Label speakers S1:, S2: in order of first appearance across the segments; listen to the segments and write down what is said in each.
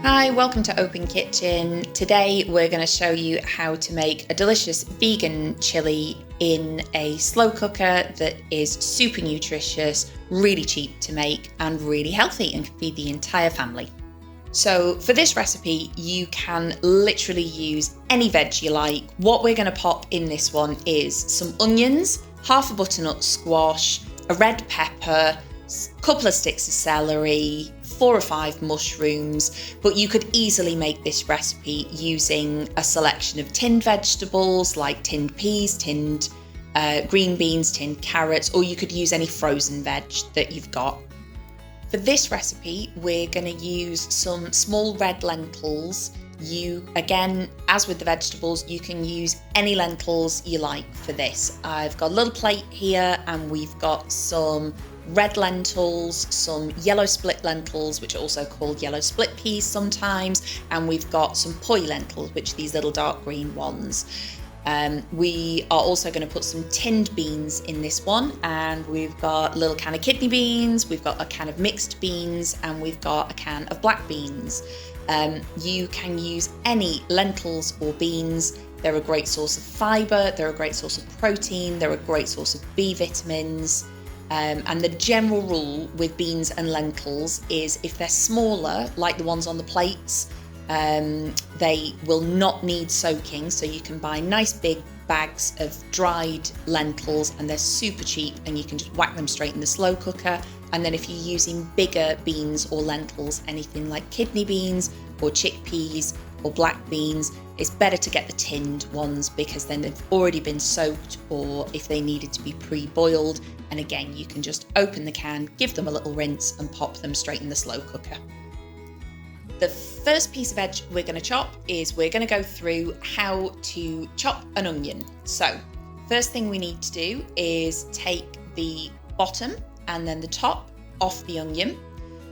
S1: Hi, welcome to Open Kitchen. Today we're going to show you how to make a delicious vegan chili in a slow cooker that is super nutritious, really cheap to make and really healthy and can feed the entire family. So for this recipe, you can literally use any veg you like. What we're going to pop in this one is some onions, half a butternut squash, a red pepper, a couple of sticks of celery, 4 or 5 mushrooms, but you could easily make this recipe using a selection of tinned vegetables like tinned peas, tinned green beans, tinned carrots, or you could use any frozen veg that you've got. For this recipe, we're going to use some small red lentils. Again, as with the vegetables, you can use any lentils you like for this. I've got a little plate here and we've got some red lentils, some yellow split lentils, which are also called yellow split peas sometimes, and we've got some poi lentils, which are these little dark green ones. We are also going to put some tinned beans in this one, and we've got a little can of kidney beans, we've got a can of mixed beans, and we've got a can of black beans. You can use any lentils or beans. They're a great source of fibre, they're a great source of protein, they're a great source of B vitamins. And the general rule with beans and lentils is if they're smaller, like the ones on the plates, they will not need soaking. So you can buy nice big bags of dried lentils and they're super cheap and you can just whack them straight in the slow cooker. And then if you're using bigger beans or lentils, anything like kidney beans or chickpeas or black beans, it's better to get the tinned ones because then they've already been soaked, or if they needed to be pre-boiled. And again, you can just open the can, give them a little rinse and pop them straight in the slow cooker. The first piece of veg we're going to chop is we're going to go through how to chop an onion. So first thing we need to do is take the bottom and then the top off the onion.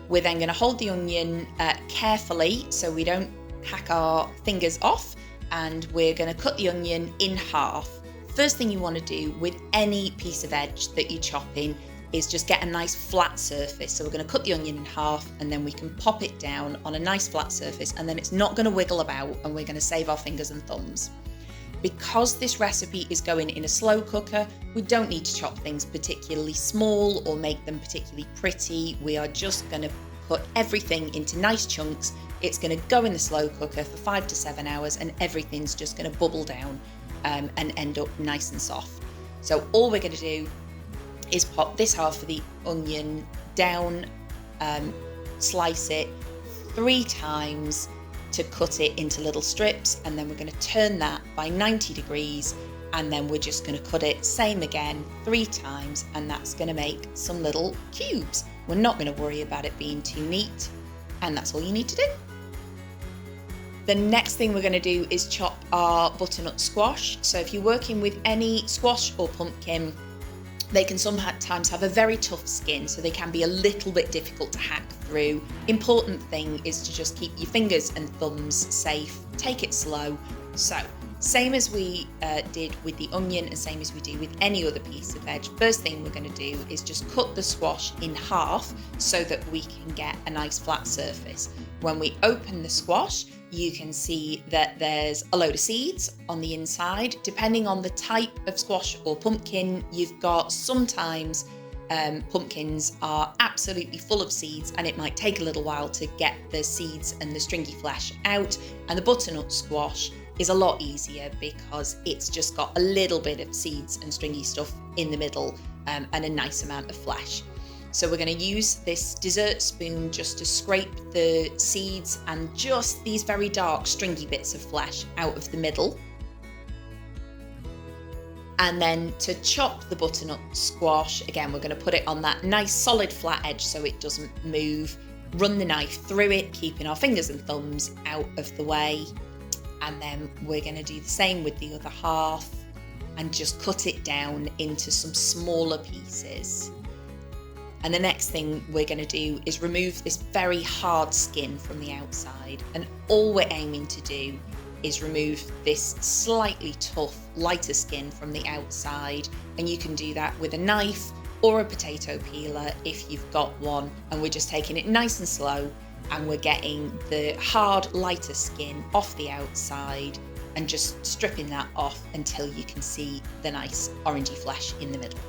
S1: We're then going to hold the onion carefully so we don't hack our fingers off, and we're going to cut the onion in half. First thing you want to do with any piece of veg that you chop in is just get a nice flat surface. So we're going to cut the onion in half and then we can pop it down on a nice flat surface, and then it's not going to wiggle about and we're going to save our fingers and thumbs. Because this recipe is going in a slow cooker, we don't need to chop things particularly small or make them particularly pretty. We are just going to put everything into nice chunks. It's going to go in the slow cooker for 5 to 7 hours and everything's just going to bubble down and end up nice and soft. So all we're going to do is pop this half of the onion down, slice it 3 times to cut it into little strips, and then we're going to turn that by 90 degrees and then we're just going to cut it same again 3 times, and that's going to make some little cubes. We're not going to worry about it being too neat, and that's all you need to do. The next thing we're going to do is chop our butternut squash. So if you're working with any squash or pumpkin, they can sometimes have a very tough skin, so they can be a little bit difficult to hack through. Important thing is to just keep your fingers and thumbs safe, take it slow. So same as we did with the onion and same as we do with any other piece of veg, first thing we're going to do is just cut the squash in half so that we can get a nice flat surface. When we open the squash, you can see that there's a load of seeds on the inside. Depending on the type of squash or pumpkin you've got, sometimes pumpkins are absolutely full of seeds and it might take a little while to get the seeds and the stringy flesh out. And the butternut squash is a lot easier because it's just got a little bit of seeds and stringy stuff in the middle and a nice amount of flesh. So we're going to use this dessert spoon just to scrape the seeds and just these very dark stringy bits of flesh out of the middle. And then to chop the butternut squash, again, we're going to put it on that nice solid flat edge so it doesn't move. Run the knife through it, keeping our fingers and thumbs out of the way. And then we're going to do the same with the other half and just cut it down into some smaller pieces. And the next thing we're going to do is remove this very hard skin from the outside. And all we're aiming to do is remove this slightly tough, lighter skin from the outside. And you can do that with a knife or a potato peeler if you've got one. And we're just taking it nice and slow and we're getting the hard, lighter skin off the outside and just stripping that off until you can see the nice orangey flesh in the middle.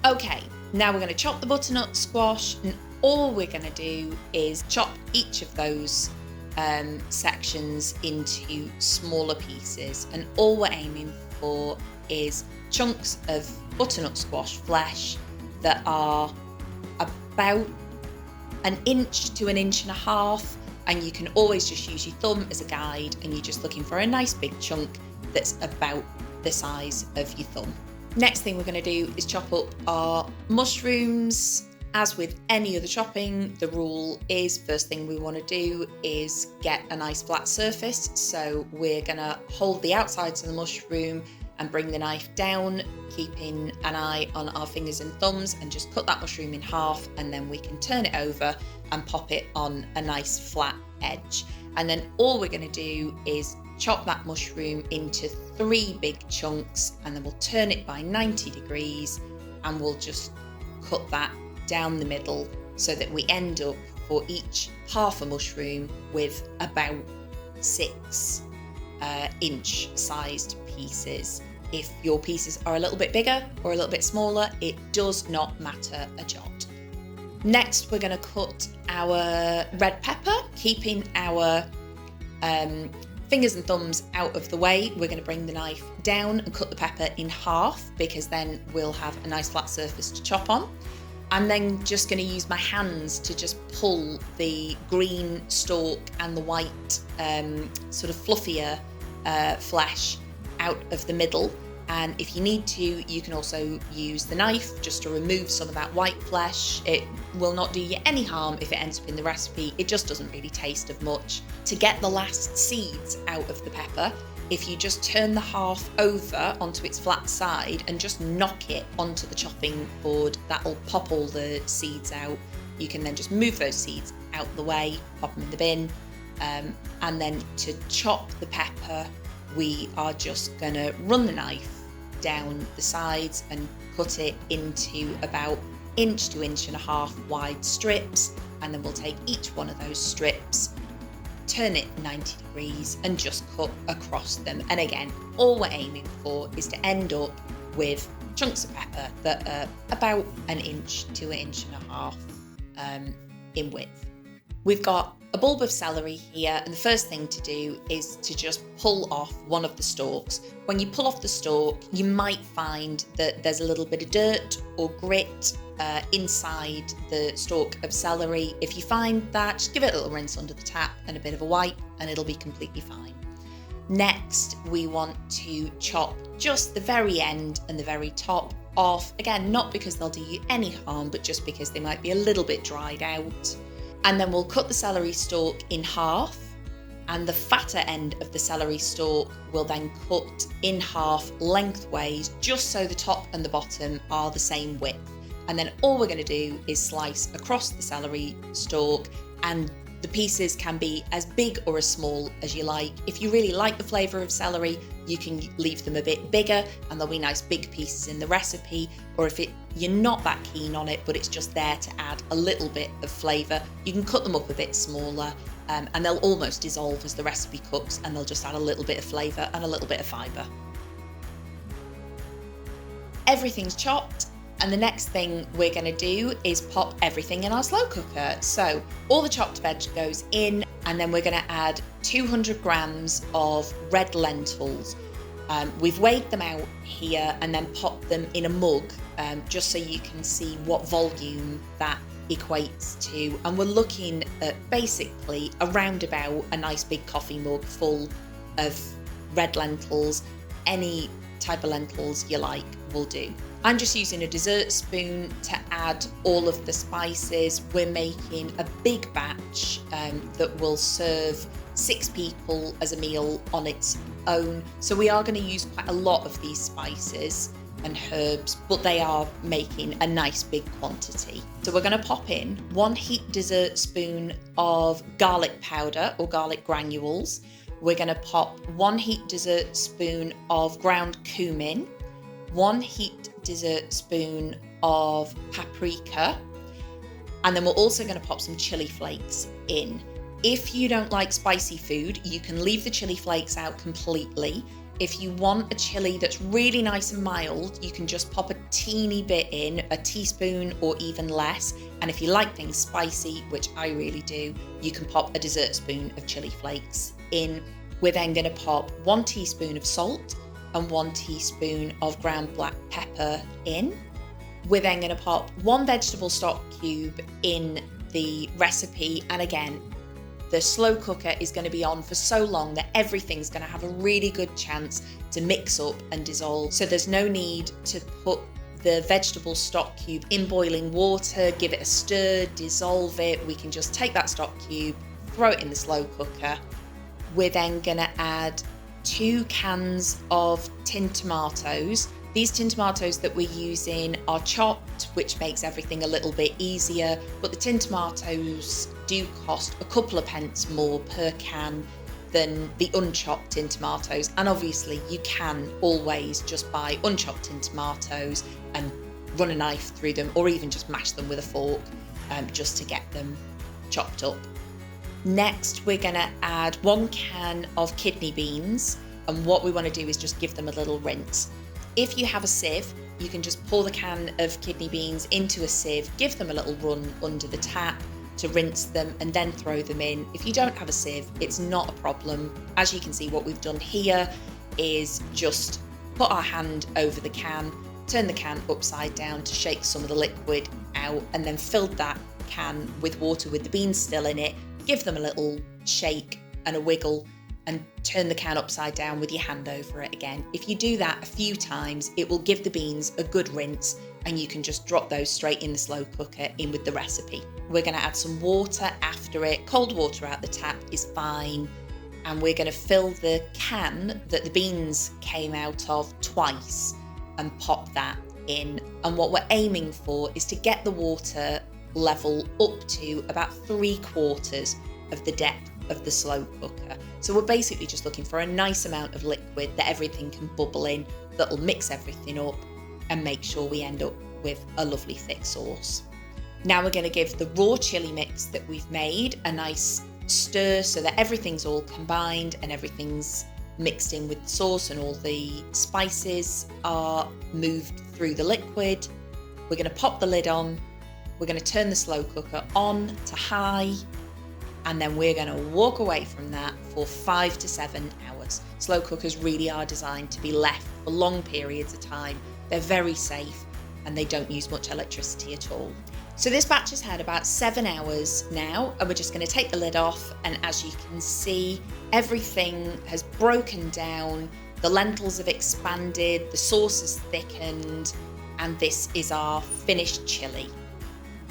S1: Okay, now we're going to chop the butternut squash, and all we're going to do is chop each of those sections into smaller pieces, and all we're aiming for is chunks of butternut squash flesh that are about 1 inch to 1.5 inches, and you can always just use your thumb as a guide, and you're just looking for a nice big chunk that's about the size of your thumb. Next thing we're going to do is chop up our mushrooms. As with any other chopping, the rule is first thing we want to do is get a nice flat surface. So we're going to hold the outsides of the mushroom and bring the knife down, keeping an eye on our fingers and thumbs, and just cut that mushroom in half, and then we can turn it over and pop it on a nice flat edge. And then all we're going to do is chop that mushroom into 3 big chunks, and then we'll turn it by 90 degrees and we'll just cut that down the middle so that we end up for each half a mushroom with about 6 inch sized pieces. If your pieces are a little bit bigger or a little bit smaller, it does not matter a jot. Next, we're going to cut our red pepper, keeping our fingers and thumbs out of the way. We're going to bring the knife down and cut the pepper in half, because then we'll have a nice flat surface to chop on. I'm then just going to use my hands to just pull the green stalk and the white sort of fluffier flesh out of the middle. And if you need to, you can also use the knife just to remove some of that white flesh. It will not do you any harm if it ends up in the recipe. It just doesn't really taste of much. To get the last seeds out of the pepper, if you just turn the half over onto its flat side and just knock it onto the chopping board, that'll pop all the seeds out. You can then just move those seeds out the way, pop them in the bin, and then to chop the pepper, we are just gonna run the knife down the sides and cut it into about 1 inch to 1.5 inches wide strips, and then we'll take each one of those strips, turn it 90 degrees and just cut across them. And again, all we're aiming for is to end up with chunks of pepper that are about 1 inch to 1.5 inches in width. We've got a bulb of celery here, and the first thing to do is to just pull off one of the stalks. When you pull off the stalk, you might find that there's a little bit of dirt or grit inside the stalk of celery. If you find that, just give it a little rinse under the tap and a bit of a wipe, and it'll be completely fine. Next, we want to chop just the very end and the very top off. Again, not because they'll do you any harm, but just because they might be a little bit dried out. And then we'll cut the celery stalk in half, and the fatter end of the celery stalk will then cut in half lengthways, just so the top and the bottom are the same width. And then all we're going to do is slice across the celery stalk, and the pieces can be as big or as small as you like. If you really like the flavour of celery, you can leave them a bit bigger and there'll be nice big pieces in the recipe. Or if you're not that keen on it, but it's just there to add a little bit of flavour, you can cut them up a bit smaller, and they'll almost dissolve as the recipe cooks, and they'll just add a little bit of flavour and a little bit of fibre. Everything's chopped. And the next thing we're going to do is pop everything in our slow cooker. So all the chopped veg goes in, and then we're going to add 200 grams of red lentils. We've weighed them out here and then popped them in a mug, just so you can see what volume that equates to. And we're looking at basically around about a nice big coffee mug full of red lentils. Any type of lentils you like will do. I'm just using a dessert spoon to add all of the spices. We're making a big batch that will serve 6 people as a meal on its own. So we are going to use quite a lot of these spices and herbs, but they are making a nice big quantity. So we're going to pop in 1 heaped dessert spoon of garlic powder or garlic granules. We're going to pop 1 heaped dessert spoon of ground cumin. 1 heaped dessert spoon of paprika, and then we're also going to pop some chili flakes in. If you don't like spicy food, you can leave the chili flakes out completely. If you want a chili that's really nice and mild, you can just pop a teeny bit in, a teaspoon or even less. And if you like things spicy, which I really do, you can pop a dessert spoon of chili flakes in. We're then going to pop 1 teaspoon of salt and 1 teaspoon of ground black pepper in. We're then going to pop 1 vegetable stock cube in the recipe, and again, the slow cooker is going to be on for so long that everything's going to have a really good chance to mix up and dissolve. So there's no need to put the vegetable stock cube in boiling water, give it a stir, dissolve it. We can just take that stock cube, throw it in the slow cooker. We're then going to add 2 cans of tinned tomatoes. These tinned tomatoes that we're using are chopped, which makes everything a little bit easier, but the tinned tomatoes do cost a couple of pence more per can than the unchopped tinned tomatoes. And obviously you can always just buy unchopped tinned tomatoes and run a knife through them, or even just mash them with a fork just to get them chopped up. Next, we're gonna add 1 can of kidney beans, and what we want to do is just give them a little rinse. If you have a sieve, you can just pour the can of kidney beans into a sieve, give them a little run under the tap to rinse them, and then throw them in. If you don't have a sieve, it's not a problem. As you can see, what we've done here is just put our hand over the can, turn the can upside down to shake some of the liquid out, and then filled that can with water with the beans still in it, give them a little shake and a wiggle, and turn the can upside down with your hand over it again. If you do that a few times, it will give the beans a good rinse, and you can just drop those straight in the slow cooker in with the recipe. We're gonna add some water after it. Cold water out the tap is fine. And we're gonna fill the can that the beans came out of twice and pop that in. And what we're aiming for is to get the water level up to about 3/4 of the depth of the slow cooker. So we're basically just looking for a nice amount of liquid that everything can bubble in, that'll mix everything up and make sure we end up with a lovely thick sauce. Now we're going to give the raw chili mix that we've made a nice stir so that everything's all combined and everything's mixed in with the sauce and all the spices are moved through the liquid. We're going to pop the lid on. We're going to turn the slow cooker on to high, and then we're going to walk away from that for 5 to 7 hours. Slow cookers really are designed to be left for long periods of time. They're very safe and they don't use much electricity at all. So this batch has had about 7 hours now, and we're just going to take the lid off, and as you can see, everything has broken down, the lentils have expanded, the sauce has thickened, and this is our finished chili.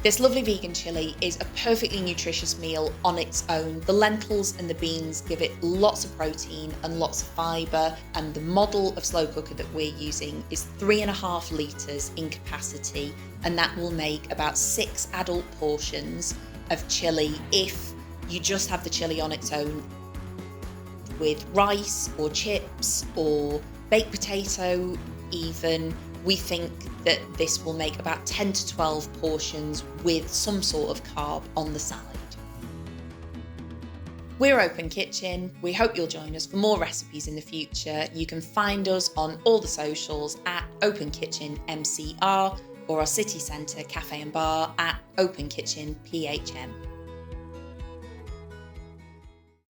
S1: This lovely vegan chili is a perfectly nutritious meal on its own. The lentils and the beans give it lots of protein and lots of fibre, and the model of slow cooker that we're using is 3.5 litres in capacity, and that will make about 6 adult portions of chili if you just have the chili on its own with rice or chips or baked potato even. We think that this will make about 10 to 12 portions with some sort of carb on the side. We're Open Kitchen. We hope you'll join us for more recipes in the future. You can find us on all the socials at Open Kitchen MCR, or our city centre cafe and bar at Open Kitchen PHM.